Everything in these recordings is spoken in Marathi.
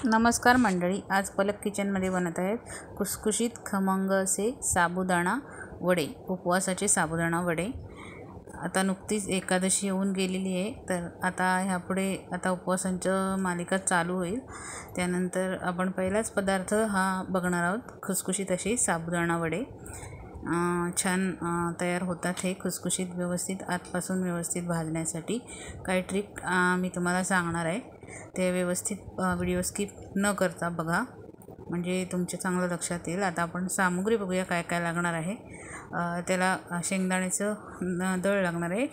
नमस्कार मंडळी, आज पलक किचनमध्ये बनत आहेत खुसखुशीत खमंग असे साबुदाणा वडे, उपवासाचे साबुदाणा वडे। आता नुकतीच एकादशी येऊन गेलेली आहे, तर ह्यापुढे उपवासांचं मालिका चालू होईल। त्यानंतर आपण पहिलाच पदार्थ हा बघणार आहोत, खुसखुशीत असे साबुदाणा वडे। छान तयार होतात हे खुसखुशीत, व्यवस्थित आतपासून व्यवस्थित भाजण्यासाठी काही ट्रिक मी तुम्हाला सांगणार आहे। ते व्यवस्थित व्हिडिओ स्किप न करता बघा, म्हणजे तुमच्या चांगलं लक्षात येईल। आता आपण सामुग्री बघूया काय काय लागणार आहे। त्याला शेंगदाण्याचं दळ लागणार आहे।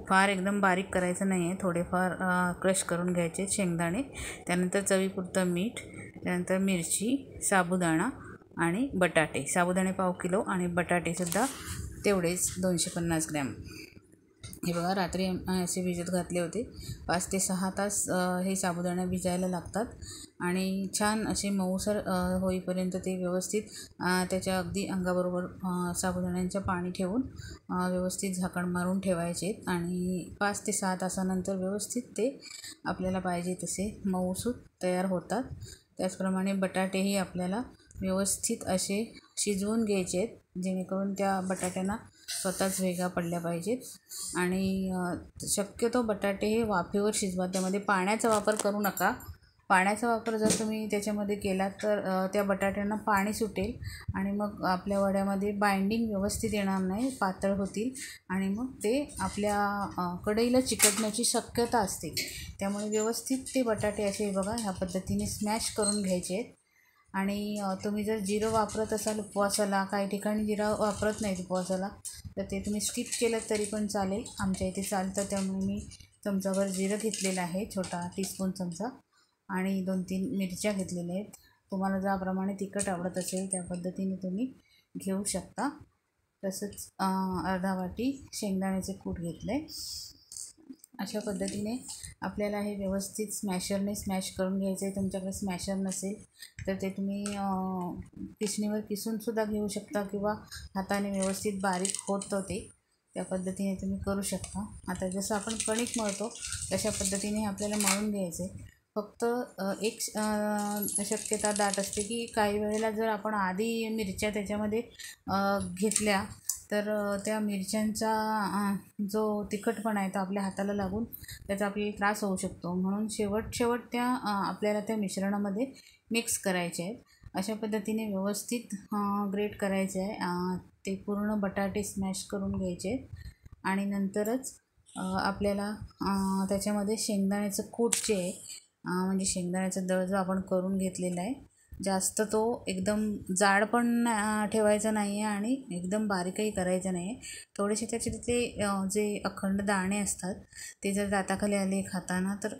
फार एकदम बारीक करायचं नाही आहे, थोडेफार क्रश करून घ्यायचे शेंगदाणे। त्यानंतर चवीपुरतं मीठ, त्यानंतर मिरची, साबुदाणा आणि बटाटे। साबुदाणे पाव किलो आणि बटाटेसुद्धा तेवढेच 250 ग्रॅम। हे बघा, रात्री असे भिजत घातले होते। 5 ते 6 तास हे साबुदाणे भिजायला लागतात आणि छान असे मऊसर होईपर्यंत ते व्यवस्थित त्याच्या अगदी अंगाबरोबर साबुदाण्यांचं पाणी ठेवून व्यवस्थित झाकण मारून ठेवायचे आणि 5 ते 6 तासानंतर व्यवस्थित ते आपल्याला पाहिजे तसे मऊसूत तयार होतात। त्याचप्रमाणे बटाटेही आपल्याला व्यवस्थित असे शिजवून घ्यायचे आहेत, जेणेकरून त्या बटाट्यांना स्वतःच वेगा पडल्या पाहिजेत। आणि शक्यतो बटाटे हे वाफेवर शिजवा, त्यामध्ये पाण्याचा वापर करू नका। पाण्याचा वापर जर तुम्ही त्याच्यामध्ये केलात तर त्या बटाट्यांना पाणी सुटेल आणि मग आपल्या वड्यामध्ये बाइंडिंग व्यवस्थित येणार नाही, पातळ होतील आणि मग ते आपल्या कढईला चिकटण्याची शक्यता असते। त्यामुळे व्यवस्थित ते बटाटे असे बघा ह्या पद्धतीने स्मॅश करून घ्यायचे आहेत। आणि तुम्ही जर जिरं वापरत असाल उपवासाला, काही ठिकाणी जिरं वापरत नाहीत उपवासाला, तर ते तुम्ही स्किप केलं तरी पण चालेल। आमच्या इथे चालतं, त्यामुळे मी चमचाभर जिरं घेतलेलं आहे, छोटा टीस्पून चमचा, आणि 2-3 मिरच्या घेतलेल्या आहेत। तुम्हाला ज्याप्रमाणे तिखट आवडत असेल त्या पद्धतीने तुम्ही घेऊ शकता। तसंच अर्धा वाटी शेंगदाण्याचे कूट घेतलं आहे। अशा पद्धतीने आपल्याला हे व्यवस्थित स्मॅशरने स्मॅश करून घ्यायचं आहे। तुमच्याकडे स्मॅशर नसेल तर ते तुम्ही किसणीवर किसूनसुद्धा घेऊ शकता किंवा हाताने व्यवस्थित बारीक होतं ते, त्या पद्धतीने तुम्ही करू शकता। आता जसं आपण कणिक मळतो तशा पद्धतीने आपल्याला मळून घ्यायचं आहे। फक्त एक शक्यता दाट असते की काही वेळेला जर आपण आधी मिरच्या त्याच्यामध्ये घेतल्या तर त्या मिरच्यांचा जो तिखटपणा आहे तो आपल्या हाताला लागून त्याचा आपल्याला त्रास होऊ शकतो। म्हणून शेवट त्या आपल्याला त्या मिश्रणामध्ये मिक्स करायचे आहेत। अशा पद्धतीने व्यवस्थित ग्रेट करायचे आहे, ते पूर्ण बटाटे स्मॅश करून घ्यायचे आहेत। आणि नंतरच आपल्याला त्याच्यामध्ये शेंगदाण्याचं कूट जे आहे, म्हणजे शेंगदाण्याचं दळ जो आपण करून घेतलेला आहे, जास्त तो एकदम जाड पण ठेवायचा नाही आहे आणि एकदम बारीकही करायचं नाही आहे। थोडेसे त्याचे जे अखंड दाणे असतात ते जर दाताखाली आले खाताना तर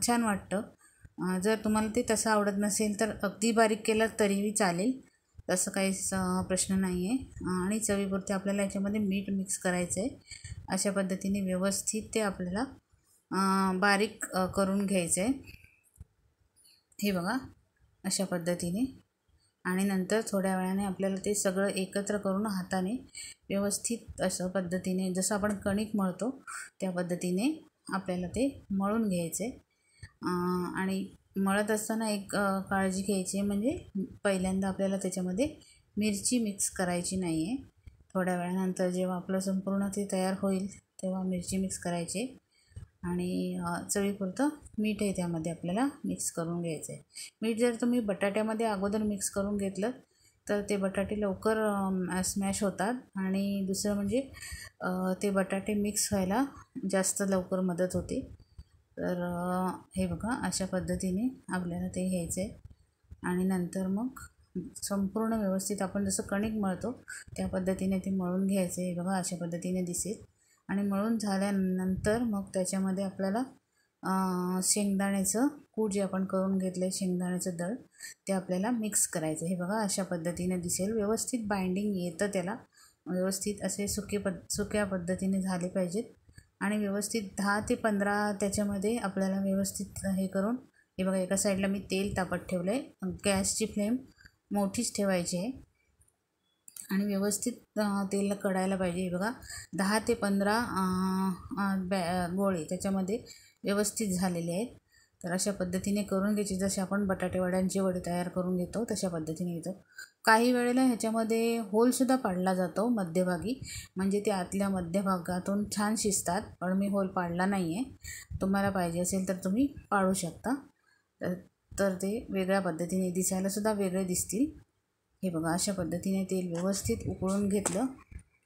छान वाटतं। जर तुम्हाला ते तसं आवडत नसेल तर अगदी बारीक केलं तरीही चालेल, तसं काहीच प्रश्न नाही आहे। आणि चवीपुरते आपल्याला याच्यामध्ये मीठ मिक्स करायचं आहे। अशा पद्धतीने व्यवस्थित ते आपल्याला बारीक करून घ्यायचं आहे, हे बघा अशा पद्धतीने। आणि नंतर थोड्या वेळाने आपल्याला ते सगळं एकत्र करून हाताने व्यवस्थित असं पद्धतीने जसं आपण कणिक मळतो त्या पद्धतीने आपल्याला ते मळून घ्यायचं आहे। आणि मळत असताना एक काळजी घ्यायची आहे, म्हणजे पहिल्यांदा आपल्याला त्याच्यामध्ये मिरची मिक्स करायची नाही आहे। थोड्या वेळानंतर जेव्हा आपलं संपूर्ण ते तयार होईल तेव्हा मिरची मिक्स करायची आणि चवीपुरतं मीठही त्यामध्ये आपल्याला मिक्स करून घ्यायचं आहे। मीठ जर तुम्ही बटाट्यामध्ये अगोदर मिक्स करून घेतलं तर ते बटाटे लवकर स्मॅश होतात आणि दुसरं म्हणजे ते बटाटे मिक्स व्हायला जास्त लवकर मदत होते। तर हे बघा अशा पद्धतीने आपल्याला ते घ्यायचं आहे आणि नंतर मग संपूर्ण व्यवस्थित आपण जसं कणिक मळतो त्या पद्धतीने ते मळून घ्यायचं आहे। बघा अशा पद्धतीने दिसेल। आणि मळून झाल्यानंतर मग त्याच्यामध्ये आपल्याला शेंगदाण्याचं कूट जे आपण करून घेतलं आहे, शेंगदाण्याचं दळ, ते आपल्याला मिक्स करायचं। हे बघा अशा पद्धतीने दिसेल। व्यवस्थित बाइंडिंग येतं त्याला, व्यवस्थित असे सुक्या पद्धतीने झाले पाहिजेत आणि व्यवस्थित 10 ते 15 त्याच्यामध्ये आपल्याला व्यवस्थित हे करून, हे बघा एका साईडला मी तेल तापत ठेवलं आहे। गॅसची फ्लेम मोठीच ठेवायची आहे आणि व्यवस्थित तेल कढायला पाहिजे। हे बघा 10 ते 15 गोळे त्याच्यामध्ये व्यवस्थित झालेले आहेत। तर अशा पद्धतीने करून घ्यायची. जसे आपण बटाटे वड्यांचे वडे तयार करून घेतो तशा पद्धतीने घेतो. काही वेळेला ह्याच्यामध्ये होलसुद्धा पाडला जातो मध्यभागी, म्हणजे ते आतल्या मध्यभागातून छान शिजतात. पण मी होल पाडला नाही आहे. तुम्हाला पाहिजे असेल तर तुम्ही पाडू शकता. तर ते वेगळ्या पद्धतीने दिसायलासुद्धा वेगळे दिसतील. हे बघा, अशा पद्धतीने तेल व्यवस्थित उकळून घेतलं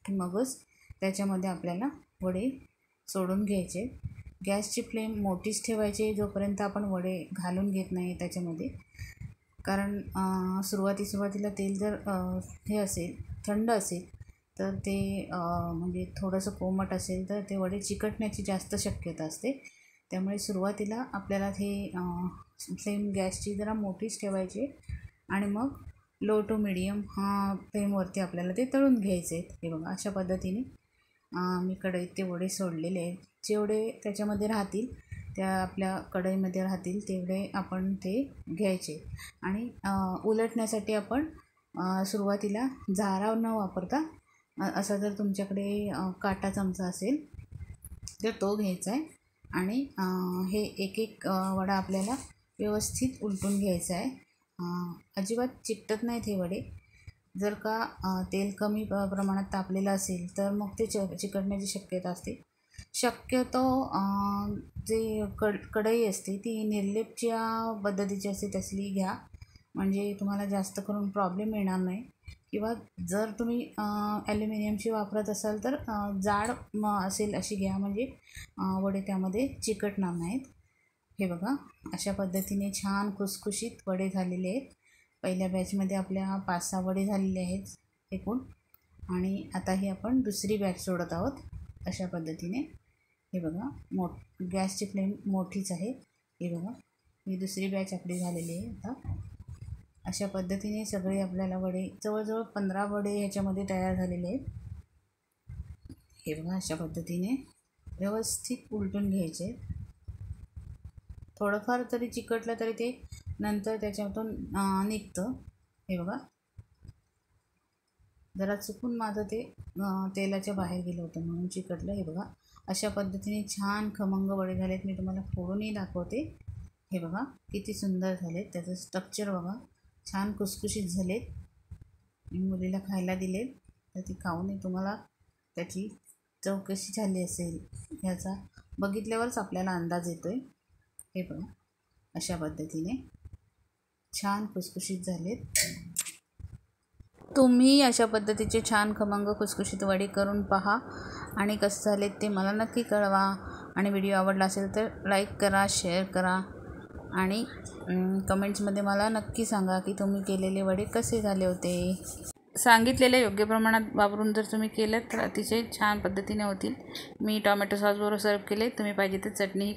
की मगच त्याच्यामध्ये आपल्याला वडे सोडून घ्यायचे. गॅसची फ्लेम मोठीच ठेवायची जोपर्यंत आपण वडे घालून घेत नाही त्याच्यामध्ये. कारण सुरुवातीला तेल जर हे असेल, थंड असेल तर ते म्हणजे थोडंसं कोमट असेल तर ते वडे चिकटण्याची जास्त शक्यता असते. त्यामुळे सुरुवातीला आपल्याला हे फ्लेम गॅसची जरा मोठीच ठेवायची आणि मग लो टू मिडियम फ्लेमवरती आपल्याला ते तळून घ्यायचे आहेत. हे बघा, अशा पद्धतीने मी कढईत ते वडे सोडलेले आहेत. जेवढे त्याच्यामध्ये राहतील, त्या आपल्या कढईमध्ये राहतील तेवढे आपण ते घ्यायचे. आणि उलटण्यासाठी आपण सुरुवातीला झारा न वापरता असा जर तुमच्याकडे काटा चमचा असेल तर तो घ्यायचा आहे आणि हे एक वडा आपल्याला व्यवस्थित उलटून घ्यायचा आहे. अजिबात चिकटत नाहीत हे वडे. जर का तेल कमी प्रमाणात तापलेलं असेल तर मग ते चिकटण्याची शक्यता असते. शक्यतो जे कढई असते ती निर्लेपच्या पद्धतीची असते तसली घ्या, म्हणजे तुम्हाला जास्त करून प्रॉब्लेम येणार नाही. किंवा जर तुम्ही ॲल्युमिनियमची वापरत असाल तर जाड असेल अशी घ्या, म्हणजे वडे त्यामध्ये चिकटणार नाहीत. हे बघा, अशा पद्धतीने छान खुसखुशीत वडे झालेले आहेत. पहिल्या बॅचमध्ये आपल्या 5-6 वडे झालेले आहेत एकूण. आणि आता ही आपण दुसरी बॅच सोडत आहोत अशा पद्धतीने. हे बघा, गॅसची फ्लेम मोठीच आहे. हे बघा, ही दुसरी बॅच आपली झालेली आहे. आता अशा पद्धतीने सगळे आपल्याला वडे, जवळजवळ 15 वडे ह्याच्यामध्ये तयार झालेले आहेत. हे बघा, अशा पद्धतीने व्यवस्थित उलटून घ्यायचे. थोडंफार तरी चिकटलं तरी ते नंतर त्याच्यातून निघतं. हे बघा, जरा चुकून माझं ते तेलाच्या बाहेर गेलं होतं म्हणून चिकटलं. हे बघा, अशा पद्धतीने छान खमंग वडे झालेत. मी तुम्हाला फोडूनही दाखवते. हे बघा, किती सुंदर झालेत. त्याचं स्ट्रक्चर बघा, छान खुसखुशीत झालेत. मी मुलीला खायला दिलेत तर ती खाऊन तुम्हाला त्याची चव कशी झाली असेल ह्याचा बघितल्यावरच आपल्याला अंदाज येतो आहे. हे बघा, अशा पद्धतीने छान खुसखुशीत झालेत. तुम्ही अशा पद्धतीचे छान खमंग खुसखुशीत वडे करून पहा आणि कसं झालेत ते मला नक्की कळवा. आणि व्हिडिओ आवडला असेल तर लाईक करा, शेअर करा आणि कमेंट्समध्ये मला नक्की सांगा की तुम्ही केलेले वडे कसे झाले होते. सांगितलेल्या योग्य प्रमाणात वापरून जर तुम्ही केलं तर अतिशय छान पद्धतीने होतील. मी टॉमॅटो सॉसबरोबर सर्व केले. तुम्ही पाहिजे तर चटणीही